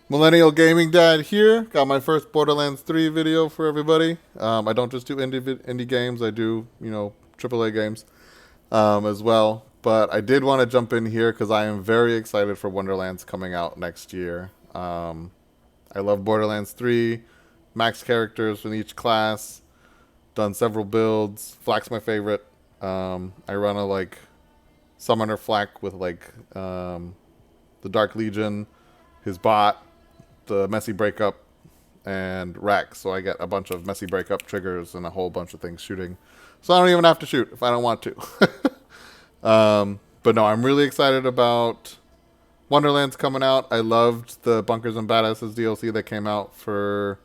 Millennial Gaming Dad here. Got my first Borderlands 3 video for everybody. I don't just do indie games, I do, AAA games as well. But I did want to jump in here because I am very excited for Wonderlands coming out next year. I love Borderlands 3, max characters from each class, done several builds. Flak's my favorite. I run a summoner Flak with the Dark Legion, his bot, the messy breakup, and Rex. So I get a bunch of messy breakup triggers and a whole bunch of things shooting. So I don't even have to shoot if I don't want to. But no, I'm really excited about Wonderlands coming out. I loved the Bunkers and Badasses DLC that came out for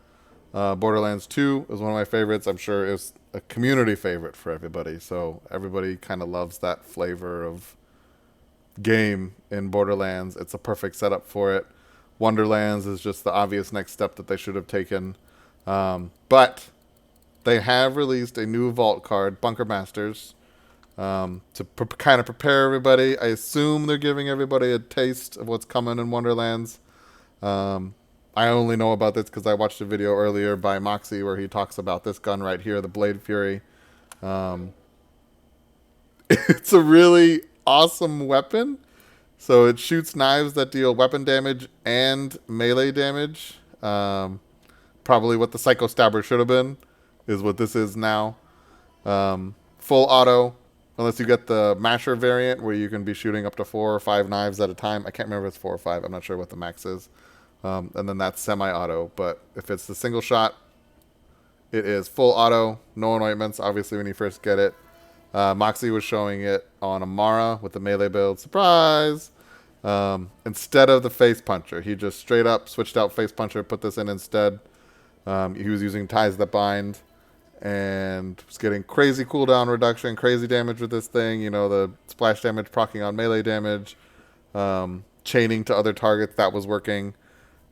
Borderlands 2. It was one of my favorites. I'm sure it's a community favorite for everybody. So everybody kind of loves that flavor of game in Borderlands. It's a perfect setup for it. Wonderlands is just the obvious next step that they should have taken. But they have released a new vault card, Bunker Masters, to kind of prepare everybody. I assume they're giving everybody a taste of what's coming in Wonderlands. I only know about this because I watched a video earlier by Moxie where he talks about this gun right here, the Blade Fury. It's a really awesome weapon. So it shoots knives that deal weapon damage and melee damage. Probably what the Psycho Stabber should have been is what this is now. Full auto, unless you get the Masher variant where you can be shooting up to 4 or 5 knives at a time. I can't remember if it's 4 or 5. I'm not sure what the max is. And then that's semi-auto. But if it's the single shot, it is full auto, no anointments, obviously, when you first get it. Moxie was showing it on Amara with the melee build. Surprise! Instead of the face puncher, he just straight up switched out face puncher, put this in instead. He was using ties that bind and was getting crazy cooldown reduction, crazy damage with this thing. You know, the splash damage proccing on melee damage, chaining to other targets, that was working.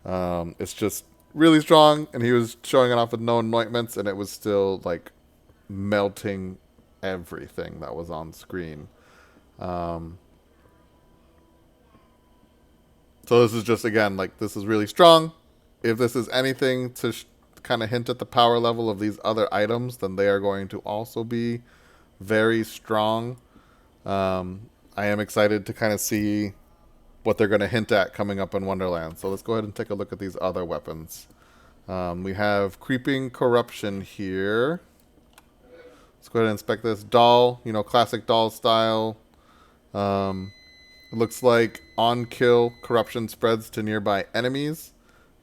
It's just really strong, and he was showing it off with no anointments, and it was still like melting everything that was on screen. So this is just, again, this is really strong. If this is anything to kind of hint at the power level of these other items, then they are going to also be very strong. I am excited to kind of see what they're going to hint at coming up in Wonderland. So let's go ahead and take a look at these other weapons. We have Creeping Corruption here. Let's go ahead and inspect this. Doll, classic doll style. It looks like on kill, corruption spreads to nearby enemies,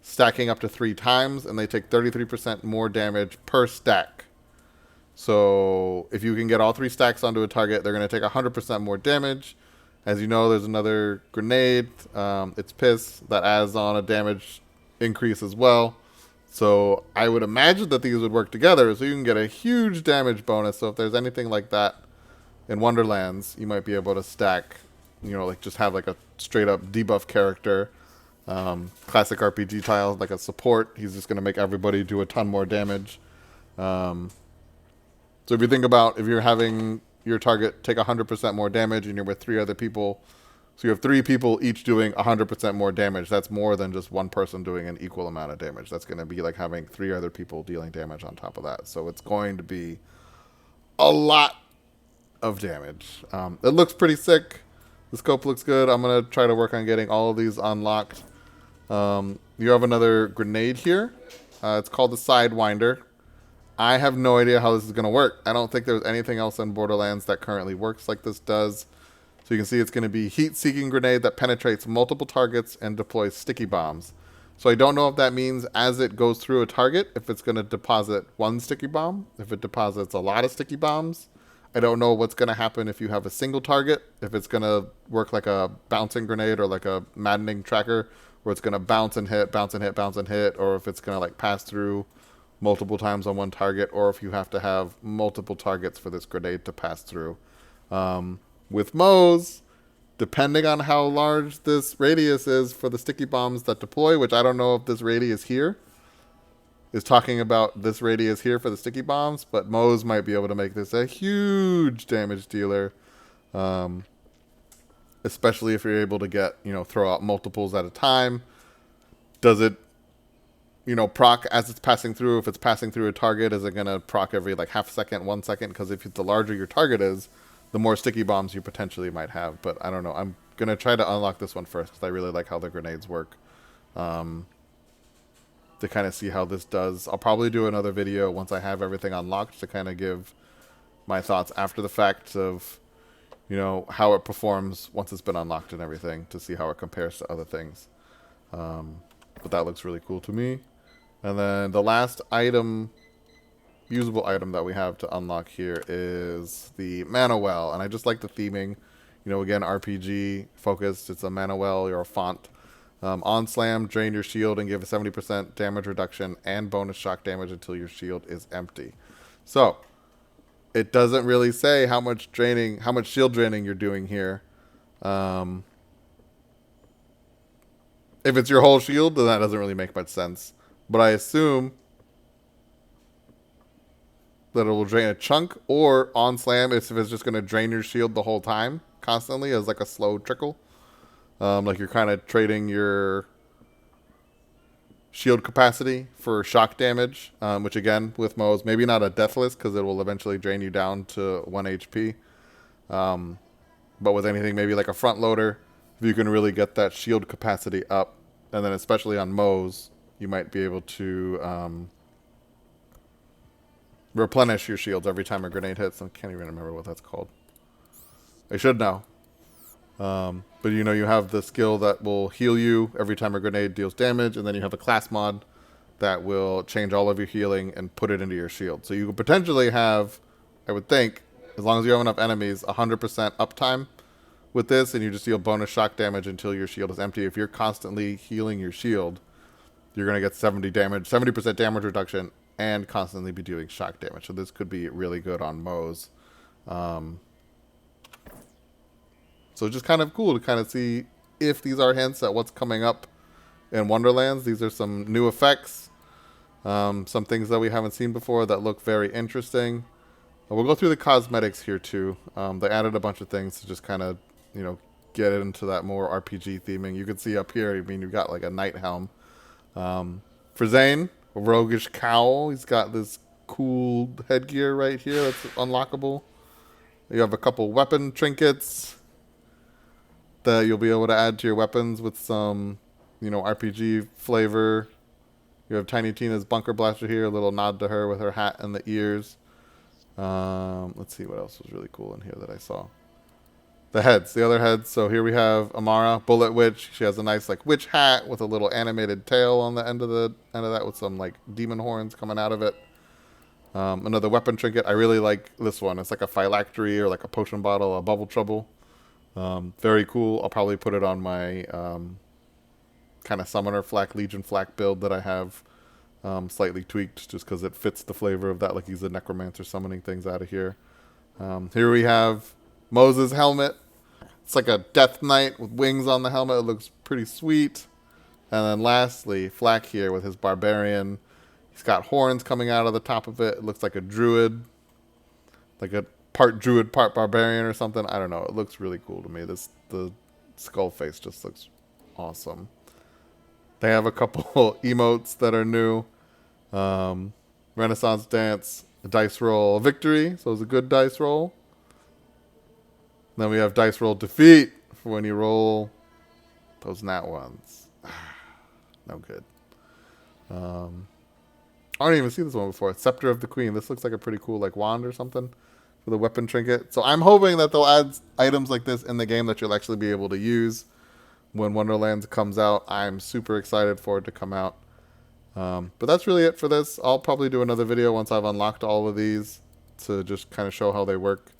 stacking up to 3 times, and they take 33% more damage per stack. So if you can get all 3 stacks onto a target, they're going to take 100% more damage. As you know, there's another grenade. It's Piss that adds on a damage increase as well. So I would imagine that these would work together, so you can get a huge damage bonus. So if there's anything like that in Wonderlands, you might be able to stack, just have a straight up debuff character. Classic RPG tile, like a support. He's just going to make everybody do a ton more damage. So if you think about, if you're having your target take 100% more damage and you're with 3 other people, so you have 3 people each doing 100% more damage. That's more than just one person doing an equal amount of damage. That's going to be like having 3 other people dealing damage on top of that. So it's going to be a lot of damage. It looks pretty sick. The scope looks good. I'm going to try to work on getting all of these unlocked. You have another grenade here. It's called the Sidewinder. I have no idea how this is going to work. I don't think there's anything else in Borderlands that currently works like this does. So you can see it's going to be heat-seeking grenade that penetrates multiple targets and deploys sticky bombs. So I don't know if that means as it goes through a target, if it's going to deposit 1 sticky bomb, if it deposits a lot of sticky bombs. I don't know what's going to happen if you have a single target, if it's going to work like a bouncing grenade or like a maddening tracker, where it's going to bounce and hit, bounce and hit, bounce and hit, or if it's going to pass through multiple times on one target, or if you have to have multiple targets for this grenade to pass through. With Moe's, depending on how large this radius is for the sticky bombs that deploy, which I don't know if this radius here is talking about this radius here for the sticky bombs, but Moe's might be able to make this a huge damage dealer, especially if you're able to get, throw out multiples at a time. Does it, proc as it's passing through? If it's passing through a target, is it going to proc every like half second, 1 second? Because if the larger your target is, the more sticky bombs you potentially might have. But I don't know. I'm going to try to unlock this one first because I really like how the grenades work. To kind of see how this does. I'll probably do another video once I have everything unlocked to kind of give my thoughts after the fact of, how it performs once it's been unlocked and everything to see how it compares to other things. But that looks really cool to me. And then the last item, usable item that we have to unlock here is the mana well. And I just like the theming. Again, RPG focused. It's a mana well or a font. On slam, drain your shield and give a 70% damage reduction and bonus shock damage until your shield is empty. So, it doesn't really say how much shield draining you're doing here. If it's your whole shield, then that doesn't really make much sense. But I assume that it will drain a chunk, or on slam, if it's just going to drain your shield the whole time, constantly, as like a slow trickle. Like you're kind of trading your shield capacity for shock damage, which again, with Mo's, maybe not a deathless, because it will eventually drain you down to 1 HP. But with anything, maybe like a front loader, if you can really get that shield capacity up, and then especially on Mo's, you might be able to replenish your shields every time a grenade hits. I can't even remember what that's called. I should know. But you have the skill that will heal you every time a grenade deals damage, and then you have a class mod that will change all of your healing and put it into your shield. So you could potentially have, I would think, as long as you have enough enemies, 100% uptime with this, and you just deal bonus shock damage until your shield is empty. If you're constantly healing your shield, you're going to get 70% damage reduction, and constantly be doing shock damage. So this could be really good on Mo's. So just kind of cool to kind of see if these are hints at what's coming up in Wonderlands. These are some new effects, some things that we haven't seen before that look very interesting. We'll go through the cosmetics here too. They added a bunch of things to just kind of, get into that more RPG theming. You can see up here, you've got like a knight helm. For Zane, a roguish cowl. He's got this cool headgear right here that's unlockable. You have a couple weapon trinkets that you'll be able to add to your weapons with some, RPG flavor. You have Tiny Tina's bunker blaster here, a little nod to her with her hat and the ears. Let's see what else was really cool in here that I saw. The other heads. So here we have Amara, Bullet Witch. She has a nice like witch hat with a little animated tail on the end of that with some like demon horns coming out of it. Another weapon trinket. I really like this one. It's like a phylactery or like a potion bottle, a bubble trouble. Very cool. I'll probably put it on my kind of summoner flak, Legion flak build that I have slightly tweaked just because it fits the flavor of that. Like he's a necromancer summoning things out of here. Here we have Moses' helmet. It's like a death knight with wings on the helmet. It looks pretty sweet. And then lastly, Flak here with his barbarian. He's got horns coming out of the top of it. It looks like a druid. Like a part druid, part barbarian or something. I don't know. It looks really cool to me. The skull face just looks awesome. They have a couple emotes that are new. Renaissance Dance, a dice roll victory. So it's a good dice roll. Then we have dice roll defeat for when you roll those nat ones. No good. I don't even see this one before. Scepter of the Queen. This looks like a pretty cool like wand or something for the weapon trinket. So I'm hoping that they'll add items like this in the game that you'll actually be able to use when Wonderlands comes out. I'm super excited for it to come out. But that's really it for this. I'll probably do another video once I've unlocked all of these to just kind of show how they work.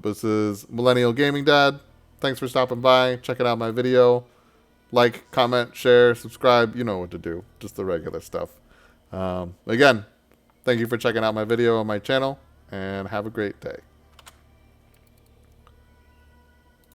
This is Millennial Gaming Dad. Thanks for stopping by, checking out my video. Like, comment, share, subscribe. You know what to do. Just the regular stuff. Again, thank you for checking out my video on my channel, and have a great day.